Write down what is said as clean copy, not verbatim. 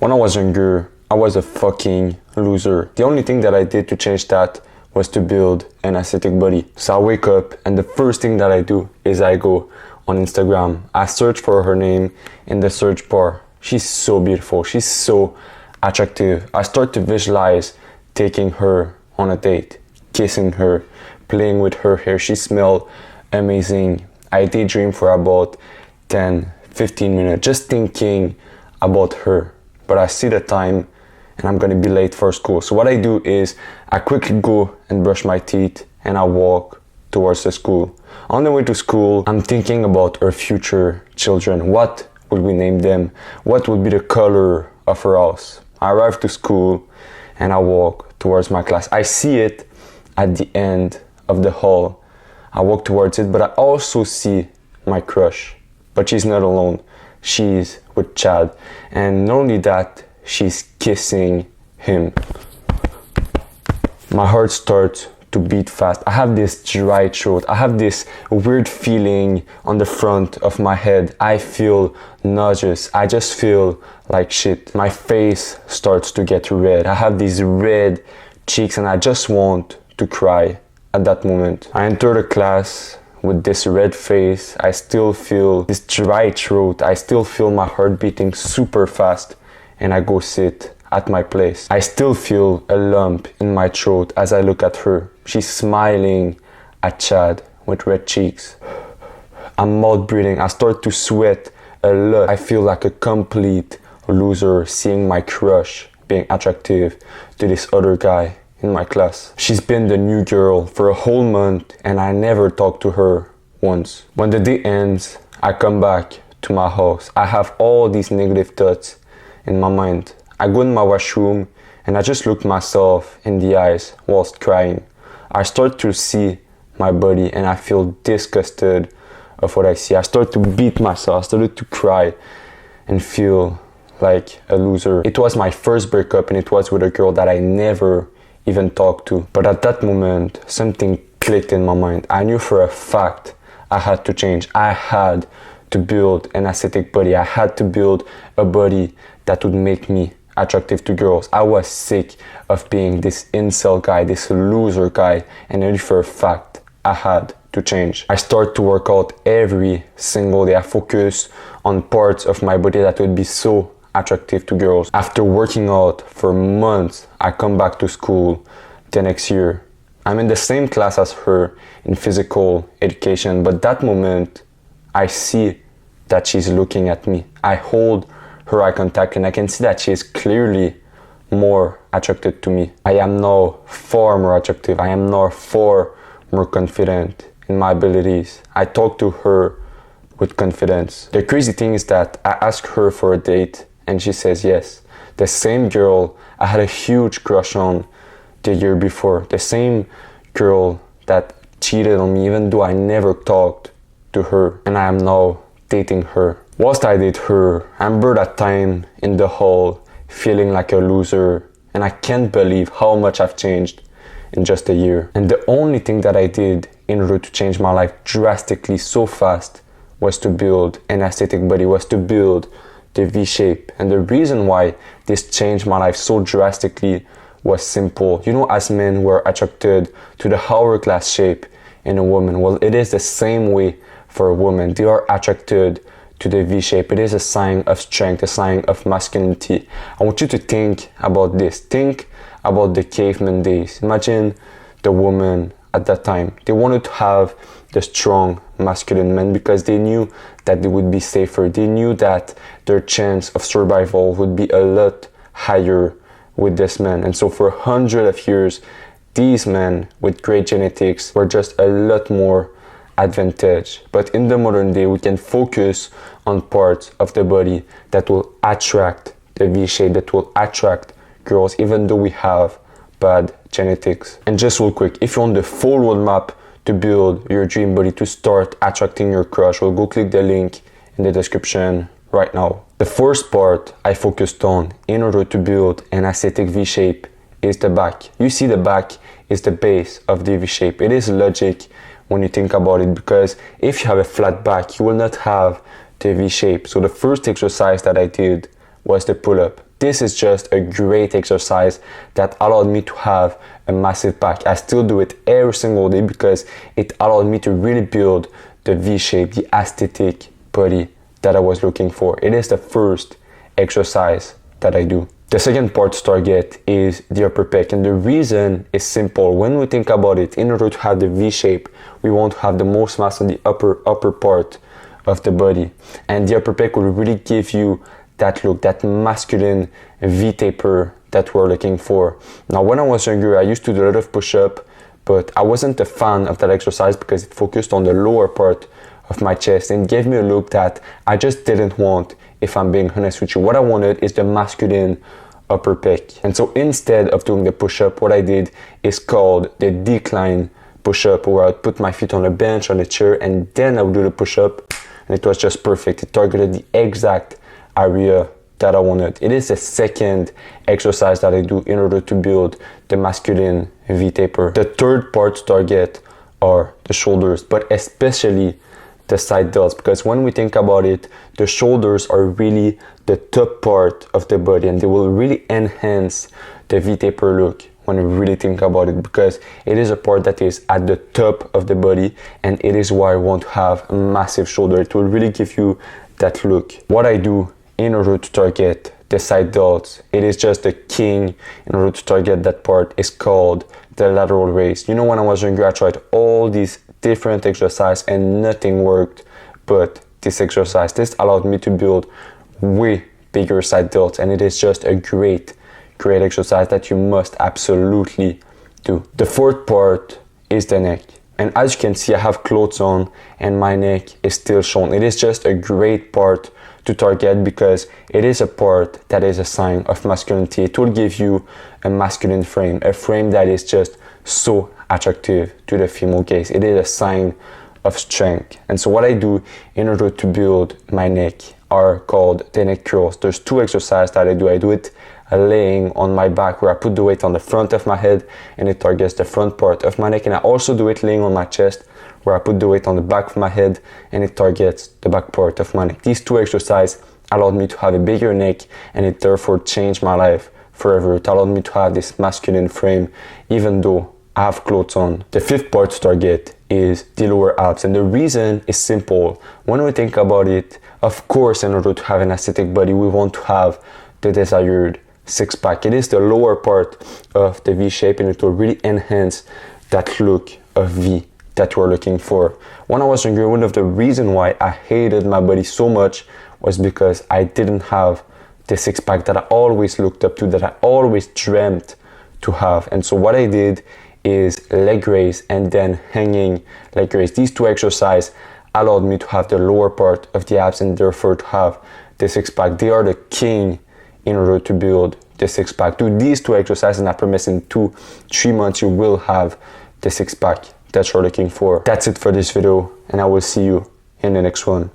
When I was younger, I was a fucking loser. The only thing that I did to change that was to build an aesthetic body. So I wake up and the first thing that I do is I go on Instagram. I search for her name in the search bar. She's so beautiful. She's so attractive. I start to visualize taking her on a date, kissing her, playing with her hair. She smelled amazing. I daydream for about 10-15 minutes just thinking about her. But I see the time and I'm gonna be late for school. So what I do is I quickly go and brush my teeth and I walk towards the school. On the way to school, I'm thinking about our future children. What would we name them? What would be the color of our house? I arrive to school and I walk towards my class. I see it at the end of the hall. I walk towards it, but I also see my crush. But she's not alone. She's with Chad. And not only that, she's kissing him. My heart starts to beat fast. I have this dry throat. I have this weird feeling on the front of my head. I feel nauseous. I just feel like shit. My face starts to get red. I have these red cheeks and I just want to cry at that moment. I enter the class with this red face. I still feel this dry throat. I still feel my heart beating super fast and I go sit at my place. I still feel a lump in my throat as I look at her. She's smiling at Chad with red cheeks. I'm mouth breathing. I start to sweat a lot. I feel like a complete loser seeing my crush being attractive to this other guy in my class. She's been the new girl for a whole month and I never talked to her once. When the day ends, I come back to my house. I have all these negative thoughts in my mind. I go in my washroom and I just look myself in the eyes whilst crying. I start to see my body and I feel disgusted of what I see. I start to beat myself. I started to cry and feel like a loser. It was my first breakup and it was with a girl that I never even talked to. But at that moment, something clicked in my mind. I knew for a fact I had to change. I had to build an aesthetic body. I had to build a body that would make me attractive to girls. I was sick of being this incel guy, this loser guy, and I knew for a fact I had to change. I start to work out every single day. I focus on parts of my body that would be so attractive to girls. After working out for months, I come back to school the next year. I'm in the same class as her in physical education, but that moment I see that she's looking at me. I hold her eye contact and I can see that she is clearly more attracted to me. I am now far more attractive. I am now far more confident in my abilities. I talk to her with confidence. The crazy thing is that I ask her for a date and she says yes. The same girl I had a huge crush on the year before. The same girl that cheated on me even though I never talked to her. And I am now dating her. Whilst I date her, I remember that time in the hall feeling like a loser and I can't believe how much I've changed in just a year. And the only thing that I did in order to change my life drastically so fast was to build an aesthetic body, was to build the V shape. And the reason why this changed my life so drastically was simple. You know, as men we're attracted to the hourglass shape in a woman. Well, it is the same way for a woman. They are attracted to the V shape. It is a sign of strength, a sign of masculinity. I want you to think about this. Think about the caveman days. Imagine the woman at that time. They wanted to have the strong masculine men because they knew that they would be safer. They knew that their chance of survival would be a lot higher with this man. And so for hundreds of years, these men with great genetics were just a lot more advantage. But in the modern day, we can focus on parts of the body that will attract the V shape, that will attract girls, even though we have bad genetics. And just real quick, if you want the full roadmap to build your dream body, to start attracting your crush, well, go click the link in the description right now. The first part I focused on in order to build an aesthetic V shape is the back. You see, the back is the base of the V shape. It is logic when you think about it, because if you have a flat back, you will not have the V shape. So the first exercise that I did was the pull-up. this is just a great exercise that allowed me to have a massive back. I still do it every single day because it allowed me to really build the V shape, the aesthetic body that I was looking for. It is the first exercise that I do. The second part to target is the upper pec, and the reason is simple. When we think about it, in order to have the V shape, we want to have the most mass on the upper part of the body, and the upper pec will really give you that look, that masculine V taper that we're looking for. Now, when I was younger, I used to do a lot of push-up, but I wasn't a fan of that exercise because it focused on the lower part of my chest and gave me a look that I just didn't want. If I'm being honest with you, what I wanted is the masculine upper pec. And so instead of doing the push-up, what I did is called the decline push-up, where I'd put my feet on a bench, on a chair, and then I would do the push-up, and it was just perfect. It targeted the exact area that I wanted. It is the second exercise that I do in order to build the masculine V taper. The third part to target are the shoulders, but especially the side delts, because when we think about it, the shoulders are really the top part of the body, and they will really enhance the V taper look when we really think about it, because it is a part that is at the top of the body, and it is why I want to have a massive shoulder. It will really give you that look. What I do in order to target the side delts, it is just the king in order to target that part, is called the lateral raise. You know, when I was younger, I tried all these different exercise and nothing worked but this exercise. This allowed me to build way bigger side delts, and it is just a great exercise that you must absolutely do. The fourth part is the neck, and as you can see, I have clothes on and my neck is still shown. It is just a great part to target because it is a part that is a sign of masculinity. It will give you a masculine frame, a frame that is just so attractive to the female gaze. It is a sign of strength. And so what I do in order to build my neck are called the neck curls. There's two exercises that I do. I do it laying on my back, where I put the weight on the front of my head and it targets the front part of my neck. And I also do it laying on my chest, where I put the weight on the back of my head and it targets the back part of my neck. These two exercises allowed me to have a bigger neck, and it therefore changed my life forever. It allowed me to have this masculine frame even though I have clothes on. The fifth part to target is the lower abs, and the reason is simple. When we think about it, of course, in order to have an aesthetic body, we want to have the desired six-pack. It is the lower part of the V shape, and it will really enhance that look of V that you're looking for. When I was younger, one of the reasons why I hated my body so much was because I didn't have the six-pack that I always looked up to, that I always dreamt to have. And so what I did is leg raise and then hanging leg raise. These two exercises allowed me to have the lower part of the abs and therefore to have the six-pack. They are the king in order to build the six-pack. Do these two exercises, and I promise in 2-3 months you will have the six-pack that you're looking for. That's it for this video, and I will see you in the next one.